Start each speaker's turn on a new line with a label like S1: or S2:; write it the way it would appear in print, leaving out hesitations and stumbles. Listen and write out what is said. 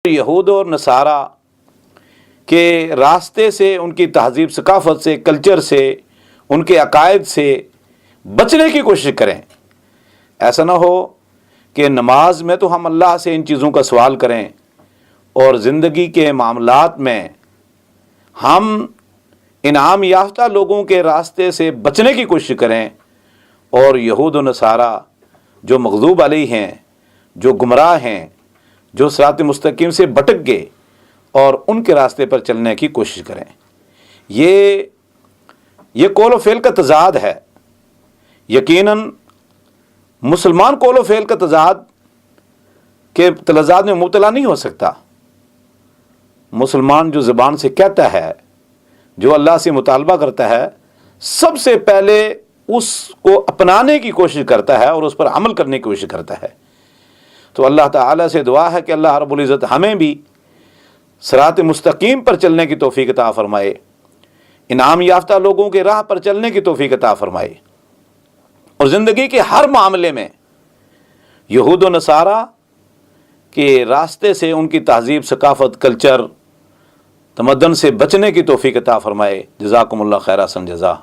S1: یہود اور نصارہ کے راستے سے، ان کی تہذیب ثقافت سے، کلچر سے، ان کے عقائد سے بچنے کی کوشش کریں۔ ایسا نہ ہو کہ نماز میں تو ہم اللہ سے ان چیزوں کا سوال کریں اور زندگی کے معاملات میں ہم انعام یافتہ لوگوں کے راستے سے بچنے کی کوشش کریں، اور یہود و نصارہ جو مغضوب علیہ ہیں، جو گمراہ ہیں، جو صراط مستقیم سے بھٹک گئے، اور ان کے راستے پر چلنے کی کوشش کریں۔ یہ قول و فعل کا تضاد ہے۔ یقیناً مسلمان قول و فعل کا تضاد کے تضاد میں مبتلا نہیں ہو سکتا۔ مسلمان جو زبان سے کہتا ہے، جو اللہ سے مطالبہ کرتا ہے، سب سے پہلے اس کو اپنانے کی کوشش کرتا ہے اور اس پر عمل کرنے کی کوشش کرتا ہے۔ تو اللہ تعالیٰ سے دعا ہے کہ اللہ رب العزت ہمیں بھی صراط مستقیم پر چلنے کی توفیق عطا فرمائے، انعام یافتہ لوگوں کے راہ پر چلنے کی توفیق عطا فرمائے، اور زندگی کے ہر معاملے میں یہود و نصارہ کے راستے سے، ان کی تہذیب، ثقافت، کلچر، تمدن سے بچنے کی توفیق عطا فرمائے۔ جزاکم اللہ خیر، احسن جزا۔